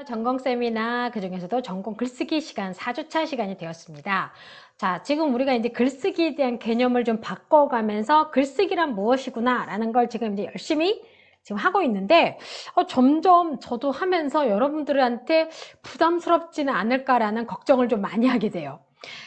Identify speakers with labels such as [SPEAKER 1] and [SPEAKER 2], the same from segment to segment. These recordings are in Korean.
[SPEAKER 1] 전공 세미나 그중에서도 전공 글쓰기 시간 4주차 시간이 되었습니다. 자, 지금 우리가 이제 글쓰기에 대한 개념을 좀 바꿔가면서 글쓰기란 무엇이구나 라는 걸 지금 이제 열심히 지금 하고 있는데 점점 저도 하면서 여러분들한테 부담스럽지는 않을까라는 걱정을 좀 많이 하게 돼요.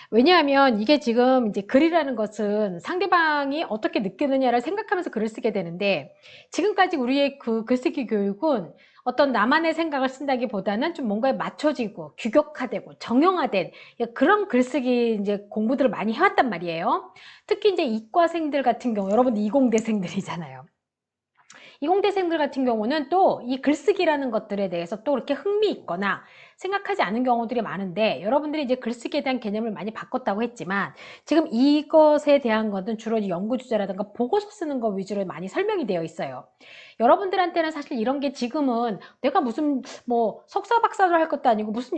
[SPEAKER 1] 왜냐하면 이게 지금 이제 글이라는 것은 상대방이 어떻게 느끼느냐를 생각하면서 글을 쓰게 되는데, 지금까지 우리의 그 글쓰기 교육은 어떤 나만의 생각을 쓴다기보다는 좀 뭔가에 맞춰지고 규격화되고 정형화된 그런 글쓰기 이제 공부들을 많이 해왔단 말이에요. 특히 이제 이과생들 같은 경우, 여러분들 이공대생들이잖아요. 이공대생들 같은 경우는 또 이 글쓰기라는 것들에 대해서 또 그렇게 흥미있거나 생각하지 않은 경우들이 많은데, 여러분들이 이제 글쓰기에 대한 개념을 많이 바꿨다고 했지만 지금 이것에 대한 것은 주로 연구 주제라든가 보고서 쓰는 것 위주로 많이 설명이 되어 있어요. 여러분들한테는 사실 이런 게 지금은 내가 무슨 뭐 석사 박사를 할 것도 아니고 무슨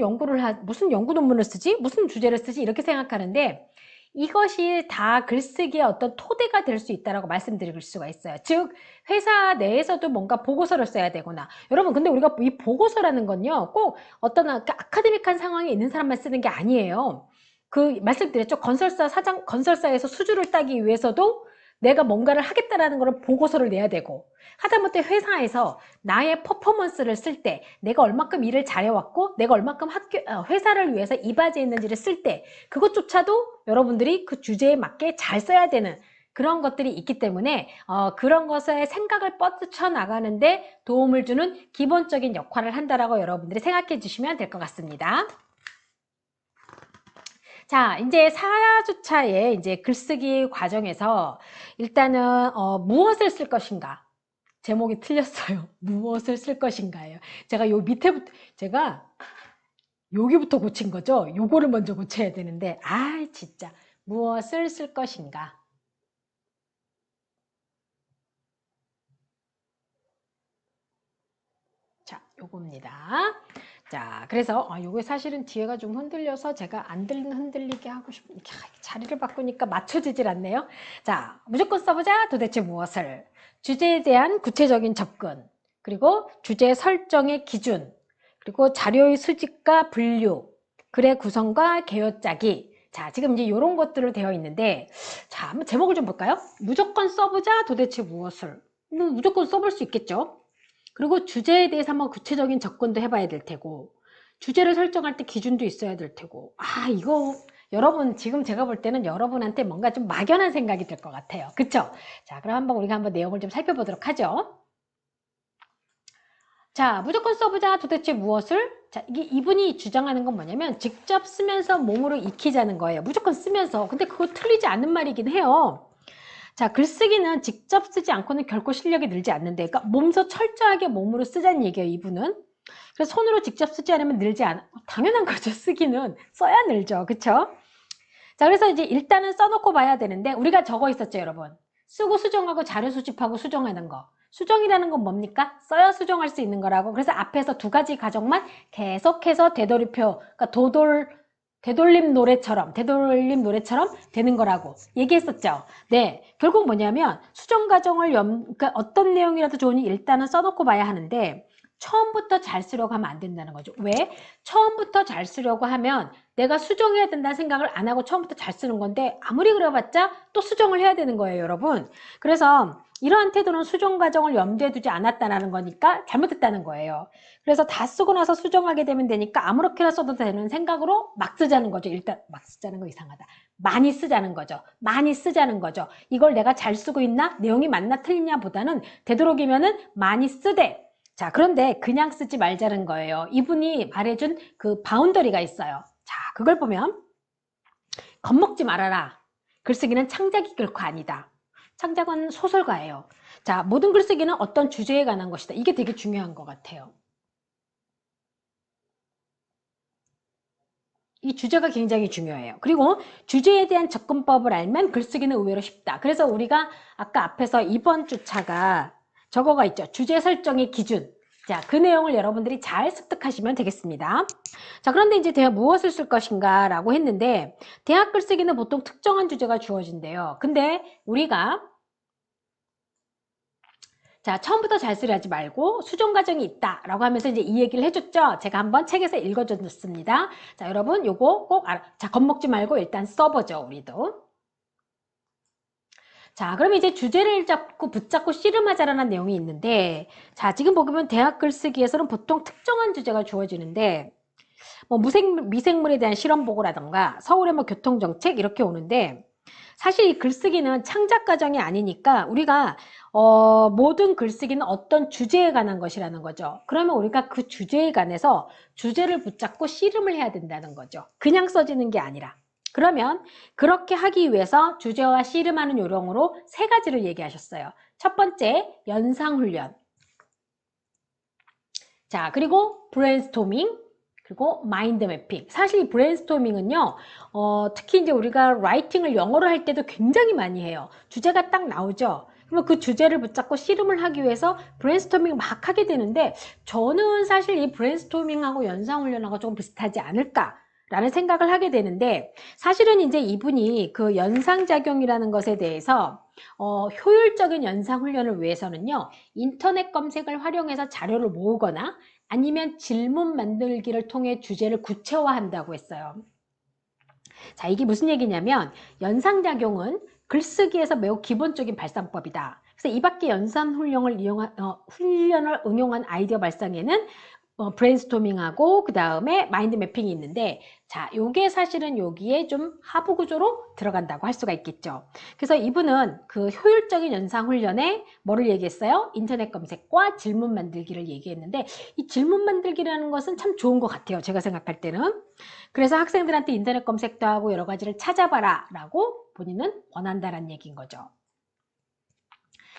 [SPEAKER 1] 무슨 연구 논문을 쓰지? 무슨 주제를 쓰지? 이렇게 생각하는데, 이것이 다 글쓰기의 어떤 토대가 될 수 있다고 말씀드릴 수가 있어요. 즉, 회사 내에서도 뭔가 보고서를 써야 되거나, 여러분 근데 우리가 이 보고서라는 건요 꼭 어떤 아카데믹한 상황에 있는 사람만 쓰는 게 아니에요. 그 말씀드렸죠. 건설사에서 수주를 따기 위해서도 내가 뭔가를 하겠다라는 걸 보고서를 내야 되고, 하다못해 회사에서 나의 퍼포먼스를 쓸 때 내가 얼마큼 일을 잘해왔고 내가 얼마큼 회사를 위해서 이바지했는지를 쓸 때 그것조차도 여러분들이 그 주제에 맞게 잘 써야 되는 그런 것들이 있기 때문에 그런 것에 생각을 뻗쳐 나가는데 도움을 주는 기본적인 역할을 한다라고 여러분들이 생각해 주시면 될 것 같습니다. 자, 이제 4주차에 이제 글쓰기 과정에서 일단은 무엇을 쓸 것인가? 제목이 틀렸어요. 무엇을 쓸 것인가예요. 제가 요 밑에부터 제가 여기부터 고친 거죠. 요거를 먼저 고쳐야 되는데, 진짜 무엇을 쓸 것인가? 자, 요겁니다. 자, 그래서 요게 사실은 뒤에가 좀 흔들려서 제가 안 흔들리게 하고 싶은, 자리를 바꾸니까 맞춰지질 않네요. 자, 무조건 써보자. 도대체 무엇을? 주제에 대한 구체적인 접근, 그리고 주제 설정의 기준, 그리고 자료의 수집과 분류, 글의 구성과 개요짜기. 자, 지금 이제 이런 것들로 되어 있는데, 자, 한번 제목을 좀 볼까요? 무조건 써보자. 도대체 무엇을? 무조건 써볼 수 있겠죠? 그리고 주제에 대해서 한번 구체적인 접근도 해봐야 될 테고, 주제를 설정할 때 기준도 있어야 될 테고, 이거 여러분 지금 제가 볼 때는 여러분한테 뭔가 좀 막연한 생각이 들 것 같아요. 그쵸? 자, 그럼 우리가 한번 내용을 좀 살펴보도록 하죠. 자, 무조건 써보자. 도대체 무엇을? 자, 이분이 주장하는 건 뭐냐면 직접 쓰면서 몸으로 익히자는 거예요. 무조건 쓰면서. 근데 그거 틀리지 않는 말이긴 해요. 자, 글쓰기는 직접 쓰지 않고는 결코 실력이 늘지 않는데, 그러니까 몸소 철저하게 몸으로 쓰자는 얘기예요, 이분은. 그래서 손으로 직접 쓰지 않으면 늘지 않아. 당연한 거죠. 쓰기는 써야 늘죠. 그쵸? 자, 그래서 이제 일단은 써놓고 봐야 되는데, 우리가 적어 있었죠, 여러분. 쓰고 수정하고 자료 수집하고 수정하는 거. 수정이라는 건 뭡니까? 써야 수정할 수 있는 거라고. 그래서 앞에서 두 가지 과정만 계속해서 되돌림 노래처럼 되는 거라고 얘기했었죠. 네. 결국 뭐냐면 수정 과정을 그러니까 어떤 내용이라도 좋으니 일단은 써놓고 봐야 하는데, 처음부터 잘 쓰려고 하면 안 된다는 거죠. 왜? 처음부터 잘 쓰려고 하면 내가 수정해야 된다는 생각을 안 하고 처음부터 잘 쓰는 건데, 아무리 그래봤자 또 수정을 해야 되는 거예요, 여러분. 그래서 이러한 태도는 수정 과정을 염두에 두지 않았다는 거니까 잘못했다는 거예요. 그래서 다 쓰고 나서 수정하게 되면 되니까 아무렇게나 써도 되는 생각으로 막 쓰자는 거죠. 일단 막 쓰자는 거 이상하다. 많이 쓰자는 거죠. 많이 쓰자는 거죠. 이걸 내가 잘 쓰고 있나? 내용이 맞나 틀리냐 보다는 되도록이면은 많이 쓰되, 자, 그런데 그냥 쓰지 말자는 거예요. 이분이 말해준 그 바운더리가 있어요. 자, 그걸 보면 겁먹지 말아라. 글쓰기는 창작이 결코 아니다. 창작은 소설가예요. 자, 모든 글쓰기는 어떤 주제에 관한 것이다. 이게 되게 중요한 것 같아요. 이 주제가 굉장히 중요해요. 그리고 주제에 대한 접근법을 알면 글쓰기는 의외로 쉽다. 그래서 우리가 아까 앞에서 이번 주차가 저거가 있죠. 주제 설정의 기준. 자, 그 내용을 여러분들이 잘 습득하시면 되겠습니다. 자, 그런데 이제 대학 무엇을 쓸 것인가 라고 했는데, 대학 글쓰기는 보통 특정한 주제가 주어진대요. 근데 우리가 자, 처음부터 잘소리하지 말고 수정 과정이 있다라고 하면서 이제 이 얘기를 해줬죠. 제가 한번 책에서 읽어줬습니다. 자, 여러분 요거 꼭 자, 겁먹지 말고 일단 써보죠, 우리도. 자, 그럼 이제 주제를 잡고 붙잡고 씨름하자라는 내용이 있는데, 자, 지금 보면 대학 글쓰기에서는 보통 특정한 주제가 주어지는데, 뭐 미생물에 대한 실험 보고라던가 서울의 뭐 교통정책 이렇게 오는데, 사실 이 글쓰기는 창작 과정이 아니니까 우리가 모든 글쓰기는 어떤 주제에 관한 것이라는 거죠. 그러면 우리가 그 주제에 관해서 주제를 붙잡고 씨름을 해야 된다는 거죠. 그냥 써지는 게 아니라. 그러면 그렇게 하기 위해서 주제와 씨름하는 요령으로 세 가지를 얘기하셨어요. 첫 번째, 연상훈련. 자, 그리고 브레인스토밍, 그리고 마인드 매핑. 사실 이 브레인스토밍은요, 특히 이제 우리가 라이팅을 영어로 할 때도 굉장히 많이 해요. 주제가 딱 나오죠. 그러면 그 주제를 붙잡고 씨름을 하기 위해서 브레인스토밍 막 하게 되는데, 저는 사실 이 브레인스토밍하고 연상훈련하고 조금 비슷하지 않을까 라는 생각을 하게 되는데, 사실은 이제 이분이 그 연상작용이라는 것에 대해서 효율적인 연상훈련을 위해서는요, 인터넷 검색을 활용해서 자료를 모으거나 아니면 질문 만들기를 통해 주제를 구체화한다고 했어요. 자, 이게 무슨 얘기냐면 연상작용은 글쓰기에서 매우 기본적인 발상법이다. 그래서 이 밖에 연산훈련을 훈련을 응용한 아이디어 발상에는 브레인스토밍하고 그 다음에 마인드 매핑이 있는데, 자, 요게 사실은 여기에 좀 하부 구조로 들어간다고 할 수가 있겠죠. 그래서 이분은 그 효율적인 연상 훈련에 뭐를 얘기했어요? 인터넷 검색과 질문 만들기를 얘기했는데, 이 질문 만들기라는 것은 참 좋은 것 같아요, 제가 생각할 때는. 그래서 학생들한테 인터넷 검색도 하고 여러 가지를 찾아봐라 라고 본인은 원한다라는 얘기인 거죠.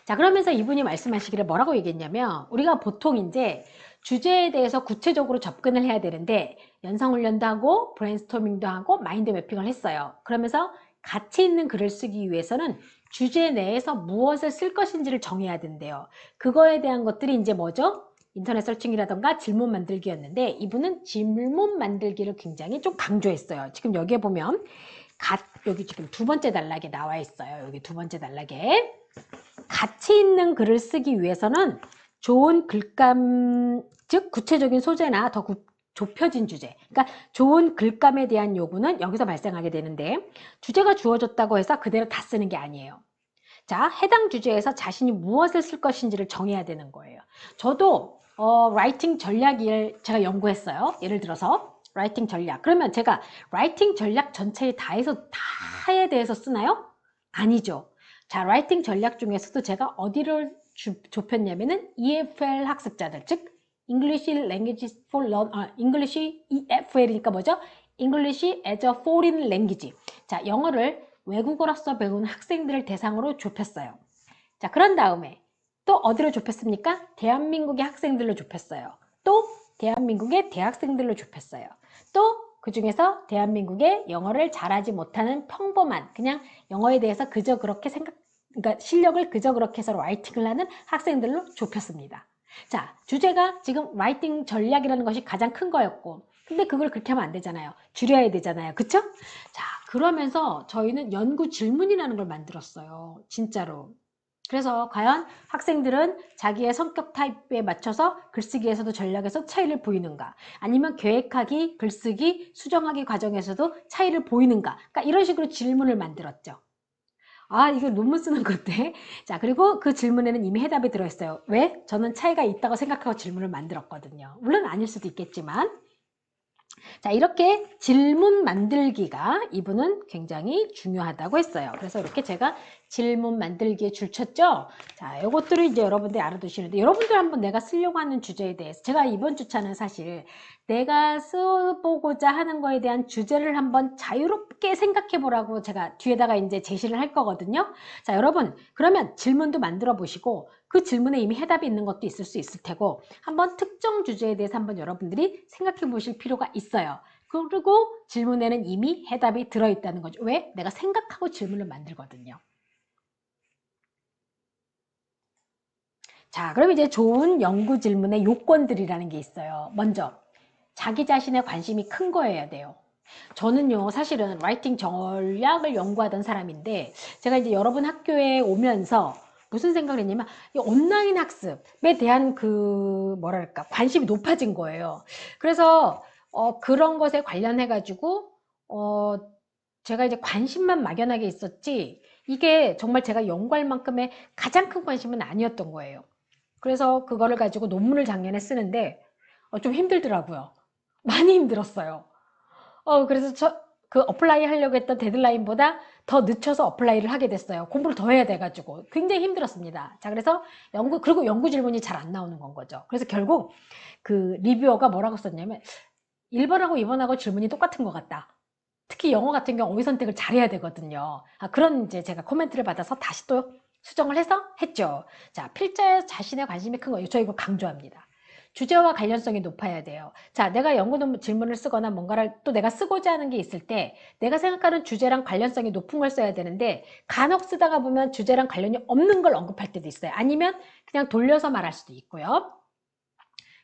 [SPEAKER 1] 자, 그러면서 이분이 말씀하시기를 뭐라고 얘기했냐면, 우리가 보통 이제 주제에 대해서 구체적으로 접근을 해야 되는데 연상훈련도 하고 브레인스토밍도 하고 마인드 매핑을 했어요. 그러면서 가치 있는 글을 쓰기 위해서는 주제 내에서 무엇을 쓸 것인지를 정해야 된대요. 그거에 대한 것들이 이제 뭐죠? 인터넷 서칭이라던가 질문 만들기였는데, 이분은 질문 만들기를 굉장히 좀 강조했어요. 지금 여기에 보면 여기 지금 두 번째 단락에 나와 있어요. 여기 두 번째 단락에 가치 있는 글을 쓰기 위해서는 좋은 글감, 즉 구체적인 소재나 더 좁혀진 주제, 그러니까 좋은 글감에 대한 요구는 여기서 발생하게 되는데, 주제가 주어졌다고 해서 그대로 다 쓰는 게 아니에요. 자, 해당 주제에서 자신이 무엇을 쓸 것인지를 정해야 되는 거예요. 저도 라이팅 전략을 제가 연구했어요. 예를 들어서 라이팅 전략. 그러면 제가 라이팅 전략 전체에 다에 대해서 쓰나요? 아니죠. 자, 라이팅 전략 중에서도 제가 어디를 좁혔냐면은 EFL 학습자들, 즉 English Language for English EFL이니까 뭐죠? English as a Foreign Language. 자, 영어를 외국어로서 배우는 학생들을 대상으로 좁혔어요. 자, 그런 다음에 또 어디로 좁혔습니까? 대한민국의 학생들로 좁혔어요. 또 대한민국의 대학생들로 좁혔어요. 또 그 중에서 대한민국의 영어를 잘하지 못하는 평범한, 그냥 영어에 대해서 그저 그렇게 그러니까 실력을 그저 그렇게 해서 라이팅을 하는 학생들로 좁혔습니다. 자, 주제가 지금 라이팅 전략이라는 것이 가장 큰 거였고, 근데 그걸 그렇게 하면 안 되잖아요. 줄여야 되잖아요. 그쵸? 자, 그러면서 저희는 연구 질문이라는 걸 만들었어요. 진짜로. 그래서 과연 학생들은 자기의 성격 타입에 맞춰서 글쓰기에서도 전략에서 차이를 보이는가, 아니면 계획하기, 글쓰기, 수정하기 과정에서도 차이를 보이는가, 그러니까 이런 식으로 질문을 만들었죠. 아, 이거 논문 쓰는 건데. 자, 그리고 그 질문에는 이미 해답이 들어있어요. 왜? 저는 차이가 있다고 생각하고 질문을 만들었거든요. 물론 아닐 수도 있겠지만. 자, 이렇게 질문 만들기가 이분은 굉장히 중요하다고 했어요. 그래서 이렇게 제가 질문 만들기에 줄 쳤죠. 자, 요것들을 이제 여러분들이 알아두시는데, 여러분들 한번 내가 쓰려고 하는 주제에 대해서, 제가 이번 주차는 사실 내가 써보고자 하는 거에 대한 주제를 한번 자유롭게 생각해 보라고 제가 뒤에다가 이제 제시를 할 거거든요. 자, 여러분, 그러면 질문도 만들어 보시고, 그 질문에 이미 해답이 있는 것도 있을 수 있을 테고, 한번 특정 주제에 대해서 한번 여러분들이 생각해 보실 필요가 있어요. 그리고 질문에는 이미 해답이 들어있다는 거죠. 왜? 내가 생각하고 질문을 만들거든요. 자, 그럼 이제 좋은 연구 질문의 요건들이라는 게 있어요. 먼저, 자기 자신의 관심이 큰 거여야 돼요. 저는요, 사실은 라이팅 전략을 연구하던 사람인데, 제가 이제 여러분 학교에 오면서 무슨 생각을 했냐면 이 온라인 학습에 대한 그 뭐랄까 관심이 높아진 거예요. 그래서 그런 것에 관련해 가지고 제가 이제 관심만 막연하게 있었지 이게 정말 제가 연구할 만큼의 가장 큰 관심은 아니었던 거예요. 그래서 그거를 가지고 논문을 작년에 쓰는데 좀 힘들더라고요. 많이 힘들었어요. 그래서 그 어플라이 하려고 했던 데드라인보다 더 늦춰서 어플라이를 하게 됐어요. 공부를 더 해야 돼가지고. 굉장히 힘들었습니다. 자, 그래서 그리고 연구 질문이 잘 안 나오는 건 거죠. 그래서 결국 그 리뷰어가 뭐라고 썼냐면 1번하고 2번하고 질문이 똑같은 것 같다. 특히 영어 같은 경우 어휘 선택을 잘해야 되거든요. 그런 이제 제가 코멘트를 받아서 다시 또 수정을 해서 했죠. 자, 필자 자신의 관심이 큰 거, 저 이거 강조합니다. 주제와 관련성이 높아야 돼요. 자, 내가 연구 질문을 쓰거나 뭔가를 또 내가 쓰고자 하는 게 있을 때 내가 생각하는 주제랑 관련성이 높은 걸 써야 되는데 간혹 쓰다가 보면 주제랑 관련이 없는 걸 언급할 때도 있어요. 아니면 그냥 돌려서 말할 수도 있고요.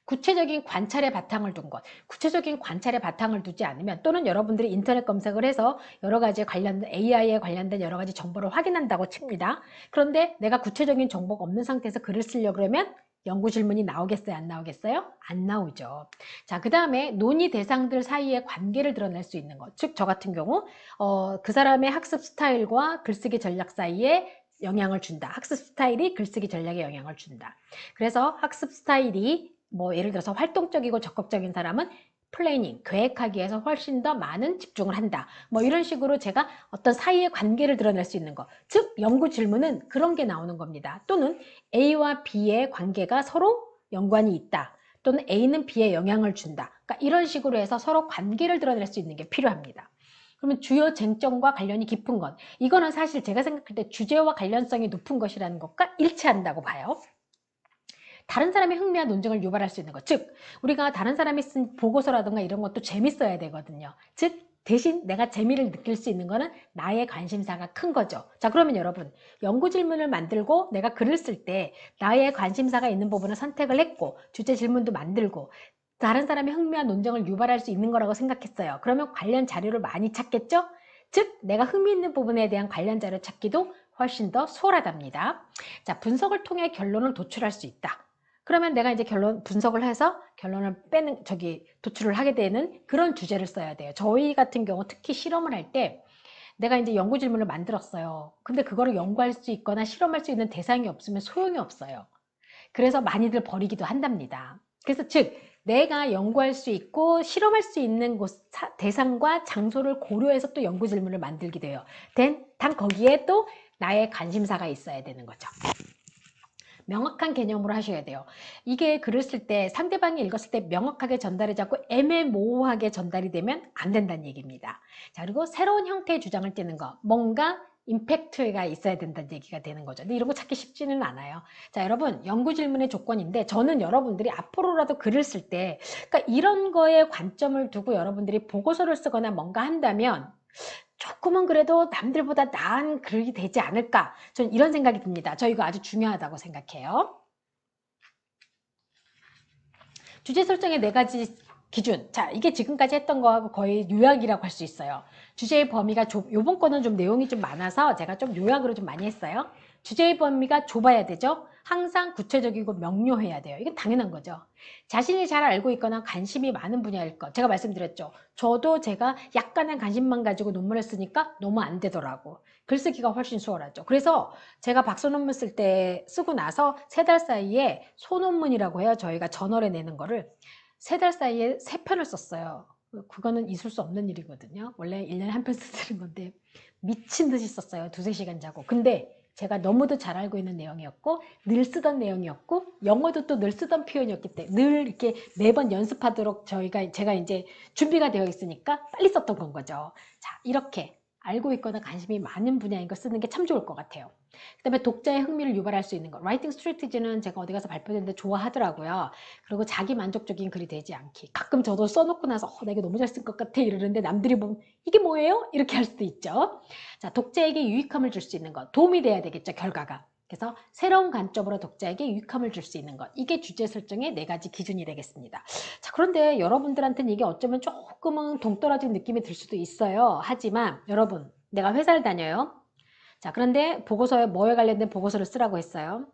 [SPEAKER 1] 구체적인 관찰의 바탕을 둔 것, 구체적인 관찰의 바탕을 두지 않으면 또는 여러분들이 인터넷 검색을 해서 여러 가지 관련된 AI에 관련된 여러 가지 정보를 확인한다고 칩니다. 그런데 내가 구체적인 정보가 없는 상태에서 글을 쓰려고 그러면 연구 질문이 나오겠어요? 안 나오겠어요? 안 나오죠. 자, 그 다음에 논의 대상들 사이의 관계를 드러낼 수 있는 것. 즉, 저 같은 경우 그 사람의 학습 스타일과 글쓰기 전략 사이에 영향을 준다. 학습 스타일이 글쓰기 전략에 영향을 준다. 그래서 학습 스타일이 뭐 예를 들어서 활동적이고 적극적인 사람은 플래닝, 계획하기 위해서 훨씬 더 많은 집중을 한다. 뭐 이런 식으로 제가 어떤 사이의 관계를 드러낼 수 있는 것. 즉 연구 질문은 그런 게 나오는 겁니다. 또는 A와 B의 관계가 서로 연관이 있다. 또는 A는 B에 영향을 준다. 그러니까 이런 식으로 해서 서로 관계를 드러낼 수 있는 게 필요합니다. 그러면 주요 쟁점과 관련이 깊은 것. 이거는 사실 제가 생각할 때 주제와 관련성이 높은 것이라는 것과 일치한다고 봐요. 다른 사람의 흥미와 논쟁을 유발할 수 있는 것. 즉 우리가 다른 사람이 쓴 보고서라든가 이런 것도 재밌어야 되거든요. 즉 대신 내가 재미를 느낄 수 있는 거는 나의 관심사가 큰 거죠. 자, 그러면 여러분 연구 질문을 만들고 내가 글을 쓸 때 나의 관심사가 있는 부분을 선택을 했고 주제 질문도 만들고 다른 사람의 흥미와 논쟁을 유발할 수 있는 거라고 생각했어요. 그러면 관련 자료를 많이 찾겠죠? 즉 내가 흥미 있는 부분에 대한 관련 자료 찾기도 훨씬 더 수월하답니다. 자, 분석을 통해 결론을 도출할 수 있다. 그러면 내가 이제 분석을 해서 결론을 도출을 하게 되는 그런 주제를 써야 돼요. 저희 같은 경우 특히 실험을 할 때 내가 이제 연구 질문을 만들었어요. 근데 그거를 연구할 수 있거나 실험할 수 있는 대상이 없으면 소용이 없어요. 그래서 많이들 버리기도 한답니다. 그래서 즉 내가 연구할 수 있고 실험할 수 있는 대상과 장소를 고려해서 또 연구 질문을 만들게 돼요. 단 거기에 또 나의 관심사가 있어야 되는 거죠. 명확한 개념으로 하셔야 돼요. 이게 글을 쓸 때 상대방이 읽었을 때 명확하게 전달이 자꾸 애매모호하게 전달이 되면 안 된다는 얘기입니다. 자, 그리고 새로운 형태의 주장을 띠는 거. 뭔가 임팩트가 있어야 된다는 얘기가 되는 거죠. 근데 이런 거 찾기 쉽지는 않아요. 자, 여러분 연구 질문의 조건인데 저는 여러분들이 앞으로라도 글을 쓸 때 그러니까 이런 거에 관점을 두고 여러분들이 보고서를 쓰거나 뭔가 한다면 조금은 그래도 남들보다 나은 글이 되지 않을까 저는 이런 생각이 듭니다. 저 이거 아주 중요하다고 생각해요. 주제 설정의 4가지 기준. 자, 이게 지금까지 했던 거하고 거의 요약이라고 할 수 있어요. 주제의 범위가 요번 거는 좀 내용이 좀 많아서 제가 좀 요약으로 좀 많이 했어요. 주제의 범위가 좁아야 되죠. 항상 구체적이고 명료해야 돼요. 이건 당연한 거죠. 자신이 잘 알고 있거나 관심이 많은 분야일 것. 제가 말씀드렸죠. 저도 제가 약간의 관심만 가지고 논문을 쓰니까 너무 안 되더라고. 글쓰기가 훨씬 수월하죠. 그래서 제가 박사 논문 쓸 때 쓰고 나서 3달 사이에 소논문이라고 해요. 저희가 저널에 내는 거를 3달 사이에 3편을 썼어요. 그거는 있을 수 없는 일이거든요. 원래 1년에 한 편 쓰는 건데 미친 듯이 썼어요. 2~3시간 자고. 근데 제가 너무도 잘 알고 있는 내용이었고 늘 쓰던 내용이었고 영어도 또 늘 쓰던 표현이었기 때문에 늘 이렇게 매번 연습하도록 제가 이제 준비가 되어 있으니까 빨리 썼던 건 거죠. 자, 이렇게 알고 있거나 관심이 많은 분야인 거 쓰는 게 참 좋을 것 같아요. 그 다음에 독자의 흥미를 유발할 수 있는 거. 라이팅 스트래티지는 제가 어디 가서 발표했는데 좋아하더라고요. 그리고 자기 만족적인 글이 되지 않기. 가끔 저도 써놓고 나서 나 이게 너무 잘 쓴 것 같아 이러는데 남들이 보면 이게 뭐예요? 이렇게 할 수도 있죠. 자, 독자에게 유익함을 줄 수 있는 것. 도움이 돼야 되겠죠, 결과가. 그래서 새로운 관점으로 독자에게 유익함을 줄 수 있는 것. 이게 주제 설정의 4가지 기준이 되겠습니다. 자, 그런데 여러분들한테는 이게 어쩌면 조금은 동떨어진 느낌이 들 수도 있어요. 하지만 여러분, 내가 회사를 다녀요. 자, 그런데 보고서에 뭐에 관련된 보고서를 쓰라고 했어요?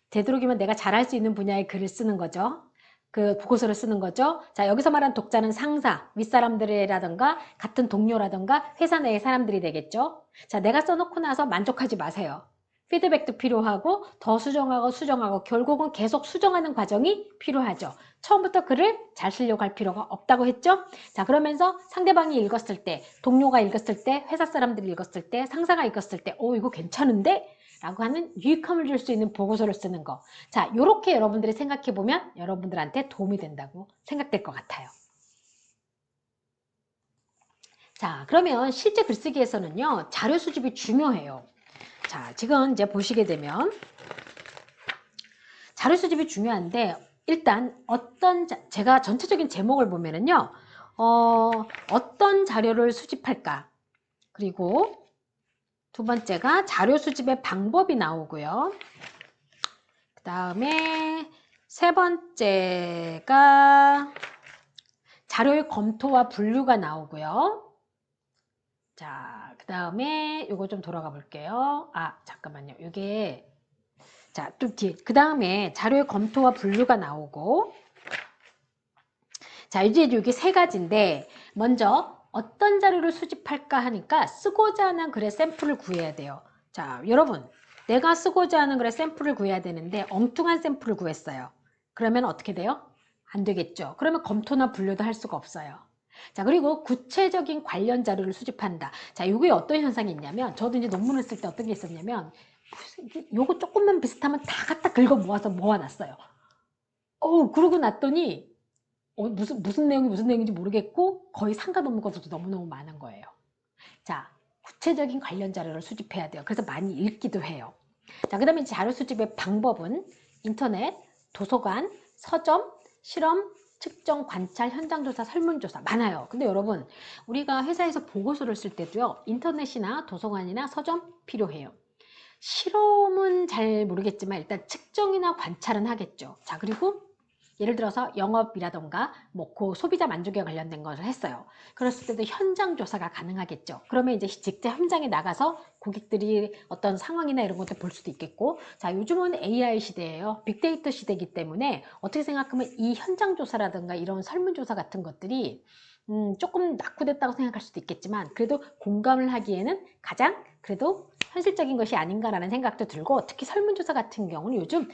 [SPEAKER 1] 되도록이면 내가 잘할 수 있는 분야의 글을 쓰는 거죠. 그 보고서를 쓰는 거죠. 자, 여기서 말한 독자는 상사, 윗사람들이라던가 같은 동료라던가 회사 내의 사람들이 되겠죠. 자, 내가 써놓고 나서 만족하지 마세요. 피드백도 필요하고 더 수정하고 결국은 계속 수정하는 과정이 필요하죠. 처음부터 글을 잘 쓰려고 할 필요가 없다고 했죠. 자, 그러면서 상대방이 읽었을 때, 동료가 읽었을 때, 회사 사람들이 읽었을 때, 상사가 읽었을 때 이거 괜찮은데? 라고 하는 유익함을 줄 수 있는 보고서를 쓰는 거. 자, 요렇게 여러분들이 생각해 보면 여러분들한테 도움이 된다고 생각될 것 같아요. 자, 그러면 실제 글쓰기에서는요, 자료 수집이 중요해요. 자, 지금 이제 보시게 되면 자료 수집이 중요한데 일단 제가 전체적인 제목을 보면은요, 어떤 자료를 수집할까? 그리고 두 번째가 자료 수집의 방법이 나오고요. 그 다음에 세 번째가 자료의 검토와 분류가 나오고요. 자, 그 다음에 요거 좀 돌아가 볼게요. 잠깐만요. 이게 자, 좀 뒤에. 그 다음에 자료의 검토와 분류가 나오고, 자, 이제 이게 세 가지인데, 먼저 어떤 자료를 수집할까 하니까 쓰고자 하는 글의 샘플을 구해야 돼요. 자, 여러분, 내가 쓰고자 하는 글의 샘플을 구해야 되는데 엉뚱한 샘플을 구했어요. 그러면 어떻게 돼요? 안 되겠죠. 그러면 검토나 분류도 할 수가 없어요. 자, 그리고 구체적인 관련 자료를 수집한다. 자, 이게 어떤 현상이 있냐면, 저도 이제 논문을 쓸 때 어떤 게 있었냐면, 요거 조금만 비슷하면 다 갖다 긁어 모아서 모아놨어요. 그러고 났더니 무슨 내용이 무슨 내용인지 모르겠고 거의 상관없는 것들도 너무너무 많은 거예요. 자, 구체적인 관련 자료를 수집해야 돼요. 그래서 많이 읽기도 해요. 자, 그 다음에 자료 수집의 방법은 인터넷, 도서관, 서점, 실험, 측정, 관찰, 현장조사, 설문조사 많아요. 근데 여러분, 우리가 회사에서 보고서를 쓸 때도요, 인터넷이나 도서관이나 서점 필요해요. 실험은 잘 모르겠지만 일단 측정이나 관찰은 하겠죠. 자, 그리고 예를 들어서 영업이라던가 소비자 만족에 관련된 것을 했어요. 그랬을 때도 현장 조사가 가능하겠죠. 그러면 이제 직접 현장에 나가서 고객들이 어떤 상황이나 이런 것들 볼 수도 있겠고, 자, 요즘은 AI 시대예요. 빅데이터 시대이기 때문에 어떻게 생각하면 이 현장 조사라든가 이런 설문조사 같은 것들이 조금 낙후됐다고 생각할 수도 있겠지만 그래도 공감을 하기에는 가장 그래도 현실적인 것이 아닌가라는 생각도 들고, 특히 설문조사 같은 경우는 요즘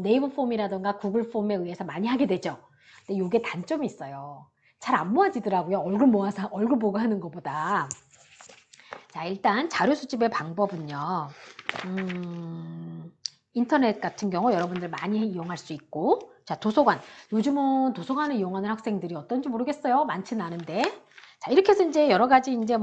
[SPEAKER 1] 네이버 폼이라던가 구글 폼에 의해서 많이 하게 되죠. 근데 이게 단점이 있어요. 잘 안 모아지더라고요. 얼굴 모아서 얼굴 보고 하는 것보다. 자, 일단 자료 수집의 방법은요. 인터넷 같은 경우 여러분들 많이 이용할 수 있고, 자, 도서관. 요즘은 도서관을 이용하는 학생들이 어떤지 모르겠어요. 많지는 않은데. 자, 이렇게 해서 이제 여러 가지 이제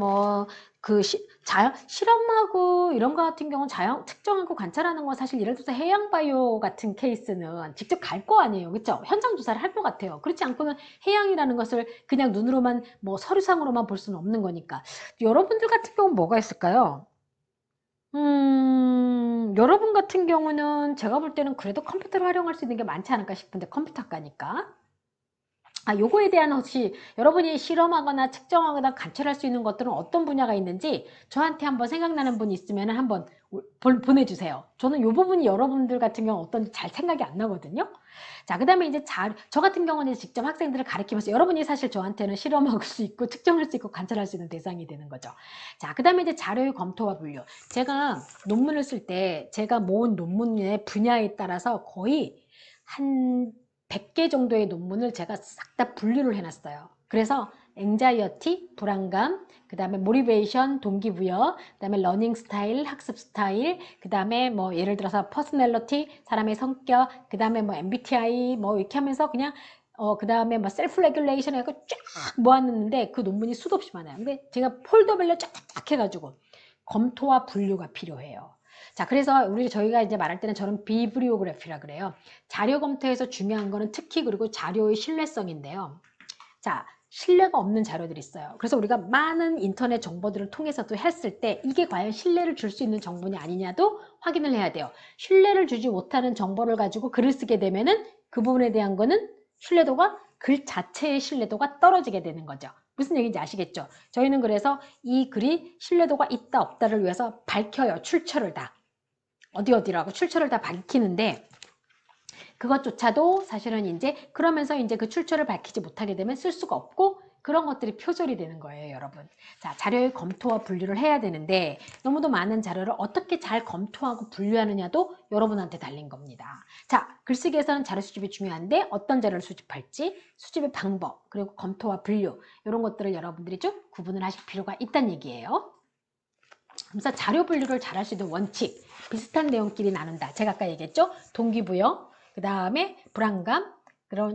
[SPEAKER 1] 실험하고 이런 거 같은 경우는 측정하고 관찰하는 건 사실 예를 들어서 해양바이오 같은 케이스는 직접 갈 거 아니에요. 그렇죠? 현장 조사를 할 것 같아요. 그렇지 않고는 해양이라는 것을 그냥 눈으로만 서류상으로만 볼 수는 없는 거니까. 여러분들 같은 경우는 뭐가 있을까요? 여러분 같은 경우는 제가 볼 때는 그래도 컴퓨터를 활용할 수 있는 게 많지 않을까 싶은데 컴퓨터가니까. 요거에 대한 혹시 여러분이 실험하거나 측정하거나 관찰할 수 있는 것들은 어떤 분야가 있는지 저한테 한번 생각나는 분이 있으면 한번 보내주세요. 저는 요 부분이 여러분들 같은 경우 어떤지 잘 생각이 안 나거든요. 자, 그 다음에 이제 저 같은 경우는 직접 학생들을 가르치면서 여러분이 사실 저한테는 실험할 수 있고 측정할 수 있고 관찰할 수 있는 대상이 되는 거죠. 자, 그 다음에 이제 자료의 검토와 분류. 제가 논문을 쓸 때 제가 모은 논문의 분야에 따라서 거의 한 100개 정도의 논문을 제가 싹 다 분류를 해놨어요. 그래서 앵자이어티, 불안감, 그 다음에 모티베이션, 동기부여, 그 다음에 러닝 스타일, 학습 스타일, 그 다음에 예를 들어서 퍼스널리티, 사람의 성격, 그 다음에 MBTI 이렇게 하면서 그냥 그 다음에 셀프 레귤레이션 해서 쫙 모았는데 그 논문이 수도 없이 많아요. 근데 제가 폴더별로 쫙쫙 해가지고 검토와 분류가 필요해요. 자, 그래서 저희가 이제 말할 때는 저는 비브리오그래피라 그래요. 자료 검토에서 중요한 거는 특히 그리고 자료의 신뢰성인데요. 자, 신뢰가 없는 자료들이 있어요. 그래서 우리가 많은 인터넷 정보들을 통해서도 했을 때 이게 과연 신뢰를 줄 수 있는 정보냐 아니냐도 확인을 해야 돼요. 신뢰를 주지 못하는 정보를 가지고 글을 쓰게 되면은 그 부분에 대한 거는 신뢰도가 글 자체의 신뢰도가 떨어지게 되는 거죠. 무슨 얘기인지 아시겠죠? 저희는 그래서 이 글이 신뢰도가 있다 없다를 위해서 밝혀요. 출처를 다. 어디라고 출처를 다 밝히는데 그것조차도 사실은 이제 그러면서 이제 그 출처를 밝히지 못하게 되면 쓸 수가 없고 그런 것들이 표절이 되는 거예요, 여러분. 자, 자료의 검토와 분류를 해야 되는데 너무도 많은 자료를 어떻게 잘 검토하고 분류하느냐도 여러분한테 달린 겁니다. 자, 글쓰기에서는 자료 수집이 중요한데 어떤 자료를 수집할지, 수집의 방법, 그리고 검토와 분류 이런 것들을 여러분들이 좀 구분을 하실 필요가 있다는 얘기예요. 그래서 자료 분류를 잘 할 수 있는 원칙, 비슷한 내용끼리 나눈다. 제가 아까 얘기했죠? 동기부여, 그 다음에 불안감,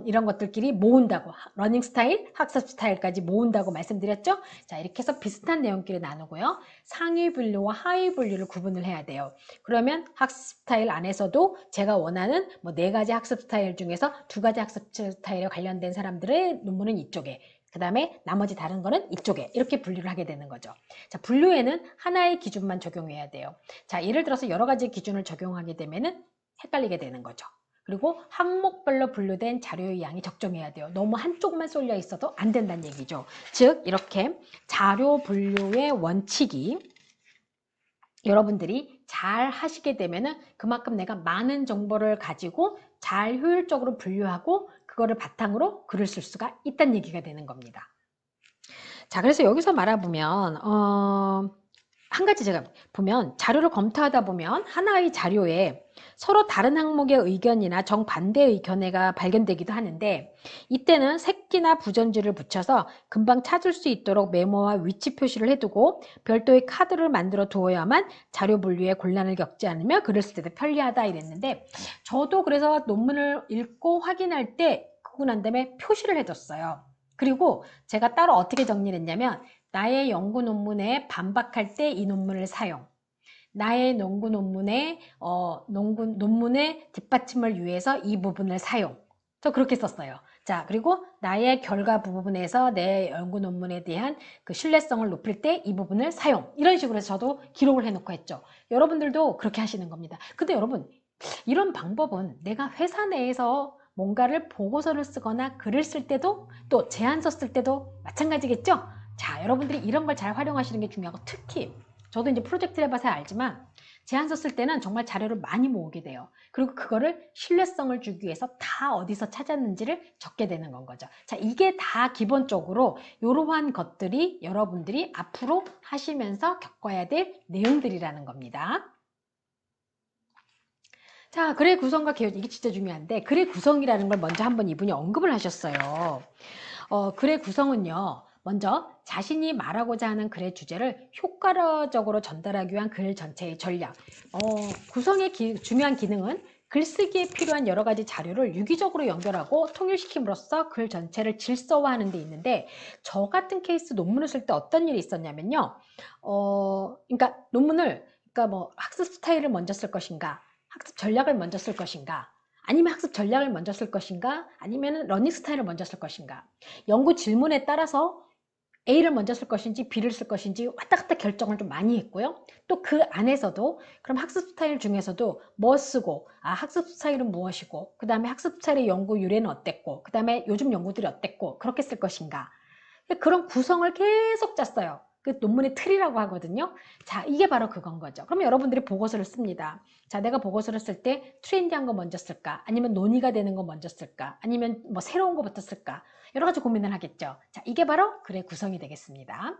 [SPEAKER 1] 이런 것들끼리 모은다고. 러닝 스타일, 학습 스타일까지 모은다고 말씀드렸죠? 자, 이렇게 해서 비슷한 내용끼리 나누고요. 상위 분류와 하위 분류를 구분을 해야 돼요. 그러면 학습 스타일 안에서도 제가 원하는 뭐 4가지 학습 스타일 중에서 2가지 학습 스타일에 관련된 사람들의 논문은 이쪽에, 그 다음에 나머지 다른 거는 이쪽에 이렇게 분류를 하게 되는 거죠. 자, 분류에는 하나의 기준만 적용해야 돼요. 자, 예를 들어서 여러 가지 기준을 적용하게 되면은 헷갈리게 되는 거죠. 그리고 항목별로 분류된 자료의 양이 적정해야 돼요. 너무 한쪽만 쏠려 있어도 안 된다는 얘기죠. 즉 이렇게 자료 분류의 원칙이 여러분들이 잘 하시게 되면은 그만큼 내가 많은 정보를 가지고 잘 효율적으로 분류하고 그거를 바탕으로 글을 쓸 수가 있다는 얘기가 되는 겁니다. 자, 그래서 여기서 말해보면 한 가지 제가 보면 자료를 검토하다 보면 하나의 자료에 서로 다른 항목의 의견이나 정반대 의견가 발견되기도 하는데 이때는 색기나 부전지를 붙여서 금방 찾을 수 있도록 메모와 위치 표시를 해두고 별도의 카드를 만들어 두어야만 자료 분류에 곤란을 겪지 않으며 글을 쓸 때도 편리하다 이랬는데 저도 그래서 논문을 읽고 확인할 때 그러고 난 다음에 표시를 해뒀어요. 그리고 제가 따로 어떻게 정리를 했냐면 나의 연구 논문에 반박할 때 이 논문을 사용, 나의 연구 논문의 논문의 뒷받침을 위해서 이 부분을 사용. 저 그렇게 썼어요. 자, 그리고 나의 결과 부분에서 내 연구 논문에 대한 그 신뢰성을 높일 때 이 부분을 사용. 이런 식으로 해서 저도 기록을 해놓고 했죠. 여러분들도 그렇게 하시는 겁니다. 근데 여러분, 이런 방법은 내가 회사 내에서 뭔가를 보고서를 쓰거나 글을 쓸 때도 또 제안서 쓸 때도 마찬가지겠죠? 자, 여러분들이 이런 걸 잘 활용하시는 게 중요하고 특히 저도 이제 프로젝트를 해봐서 알지만 제안서 쓸 때는 정말 자료를 많이 모으게 돼요. 그리고 그거를 신뢰성을 주기 위해서 다 어디서 찾았는지를 적게 되는 건 거죠. 자, 이게 다 기본적으로 이러한 것들이 여러분들이 앞으로 하시면서 겪어야 될 내용들이라는 겁니다. 자, 글의 구성과 개요, 이게 진짜 중요한데 글의 구성이라는 걸 먼저 한번 이분이 언급을 하셨어요. 글의 구성은요. 먼저 자신이 말하고자 하는 글의 주제를 효과적으로 전달하기 위한 글 전체의 전략. 구성의 중요한 기능은 글쓰기에 필요한 여러 가지 자료를 유기적으로 연결하고 통일시킴으로써 글 전체를 질서화하는 데 있는데 저 같은 케이스 논문을 쓸 때 어떤 일이 있었냐면요. 그러니까 논문을 그러니까 뭐 학습 스타일을 먼저 쓸 것인가 학습 전략을 먼저 쓸 것인가 아니면 학습 전략을 먼저 쓸 것인가 아니면 러닝 스타일을 먼저 쓸 것인가 연구 질문에 따라서 A를 먼저 쓸 것인지 B를 쓸 것인지 왔다 갔다 결정을 좀 많이 했고요. 또 그 안에서도 그럼 학습 스타일 중에서도 뭐 쓰고 학습 스타일은 무엇이고 그 다음에 학습 스타일의 연구 유래는 어땠고 그 다음에 요즘 연구들이 어땠고 그렇게 쓸 것인가 그런 구성을 계속 짰어요. 그 논문의 틀이라고 하거든요. 자, 이게 바로 그건 거죠. 그러면 여러분들이 보고서를 씁니다. 자, 내가 보고서를 쓸 때 트렌디한 거 먼저 쓸까? 아니면 논의가 되는 거 먼저 쓸까? 아니면 뭐 새로운 거부터 쓸까? 여러 가지 고민을 하겠죠. 자, 이게 바로 글의 구성이 되겠습니다.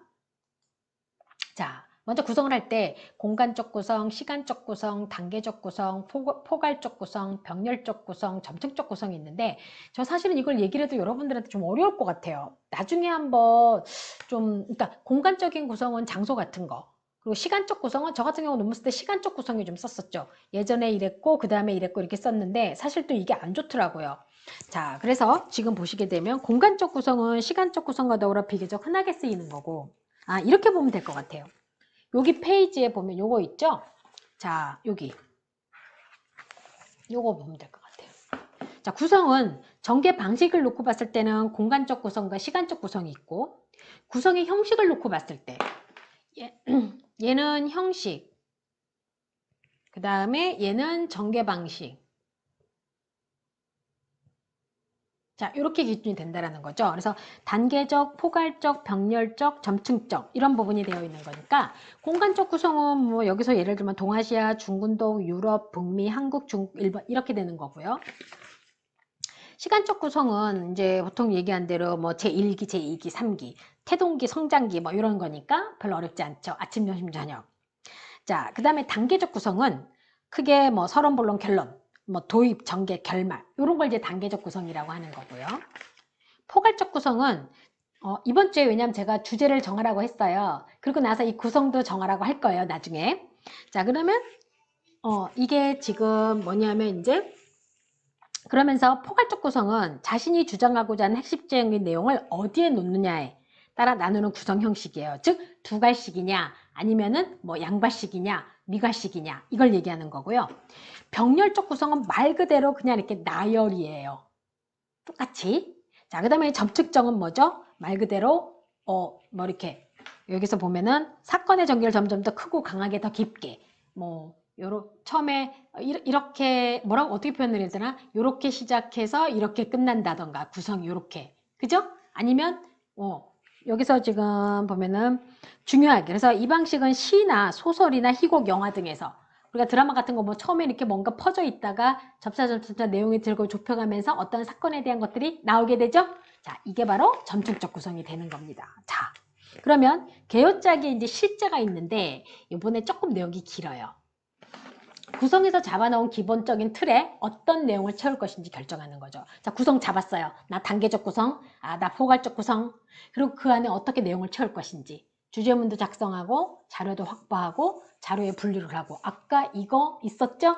[SPEAKER 1] 자, 먼저 구성을 할 때 공간적 구성, 시간적 구성, 단계적 구성, 포괄적 구성, 병렬적 구성, 점층적 구성이 있는데 저 사실은 이걸 얘기를 해도 여러분들한테 좀 어려울 것 같아요. 나중에 한번 좀 그러니까 공간적인 구성은 장소 같은 거 그리고 시간적 구성은 저 같은 경우 논문 쓸 때 시간적 구성이 좀 썼었죠. 예전에 이랬고 그 다음에 이랬고 이렇게 썼는데 사실 또 이게 안 좋더라고요. 자, 그래서 지금 보시게 되면 공간적 구성은 시간적 구성과 더불어 비교적 흔하게 쓰이는 거고 이렇게 보면 될 것 같아요. 여기 페이지에 보면 요거 있죠? 자, 여기 요거 보면 될 것 같아요. 자, 구성은 전개 방식을 놓고 봤을 때는 공간적 구성과 시간적 구성이 있고 구성의 형식을 놓고 봤을 때 얘는 형식 그 다음에 얘는 전개 방식 자, 이렇게 기준이 된다라는 거죠. 그래서 단계적, 포괄적, 병렬적, 점층적 이런 부분이 되어 있는 거니까 공간적 구성은 뭐 여기서 예를 들면 동아시아, 중근동, 유럽, 북미, 한국, 중국, 일본 이렇게 되는 거고요. 시간적 구성은 이제 보통 얘기한 대로 뭐 제1기, 제2기, 3기, 태동기, 성장기 뭐 이런 거니까 별로 어렵지 않죠. 아침, 점심, 저녁. 자, 그 다음에 단계적 구성은 크게 뭐 서론, 본론, 결론, 뭐 도입, 전개, 결말 이런 걸 이제 단계적 구성이라고 하는 거고요. 포괄적 구성은 이번 주에 왜냐면 제가 주제를 정하라고 했어요. 그리고 나서 이 구성도 정하라고 할 거예요. 나중에. 자, 그러면 이게 지금 뭐냐면 이제 그러면서 포괄적 구성은 자신이 주장하고자 하는 핵심적인 내용을 어디에 놓느냐에 따라 나누는 구성 형식이에요. 즉 두 갈씩이냐 아니면은 뭐 양갈씩이냐 미갈씩이냐 이걸 얘기하는 거고요. 병렬적 구성은 말 그대로 그냥 이렇게 나열이에요. 똑같이. 자, 그 다음에 점측정은 뭐죠? 말 그대로 뭐 이렇게 여기서 보면은 사건의 전개를 점점 더 크고 강하게 더 깊게 뭐 처음에 이렇게 뭐라고 어떻게 표현을 해야 되나? 요렇게 시작해서 이렇게 끝난다던가 구성이 요렇게 그죠? 아니면 여기서 지금 보면은 중요하게 그래서 이 방식은 시나 소설이나 희곡, 영화 등에서 우리가 드라마 같은 거 뭐 처음에 이렇게 뭔가 퍼져 있다가 점차 내용이 들고 좁혀가면서 어떤 사건에 대한 것들이 나오게 되죠? 자, 이게 바로 점층적 구성이 되는 겁니다. 자, 그러면 개요짝에 이제 실제가 있는데 이번에 조금 내용이 길어요. 구성에서 잡아놓은 기본적인 틀에 어떤 내용을 채울 것인지 결정하는 거죠. 자, 구성 잡았어요. 나 단계적 구성, 나 포괄적 구성, 그리고 그 안에 어떻게 내용을 채울 것인지. 주제문도 작성하고 자료도 확보하고 자료에 분류를 하고 아까 이거 있었죠?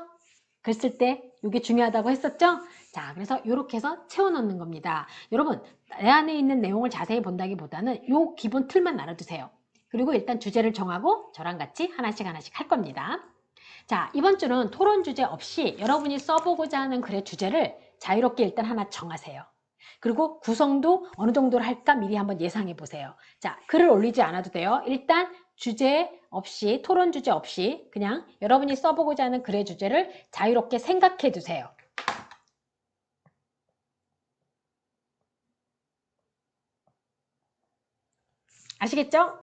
[SPEAKER 1] 글 쓸 때 이게 중요하다고 했었죠? 자, 그래서 이렇게 해서 채워넣는 겁니다. 여러분, 내 안에 있는 내용을 자세히 본다기보다는 이 기본 틀만 알아두세요. 그리고 일단 주제를 정하고 저랑 같이 하나씩 할 겁니다. 자, 이번 주는 토론 주제 없이 여러분이 써보고자 하는 글의 주제를 자유롭게 일단 하나 정하세요. 그리고 구성도 어느 정도로 할까 미리 한번 예상해 보세요. 자, 글을 올리지 않아도 돼요. 일단 주제 없이, 토론 주제 없이 그냥 여러분이 써보고자 하는 글의 주제를 자유롭게 생각해 두세요. 아시겠죠?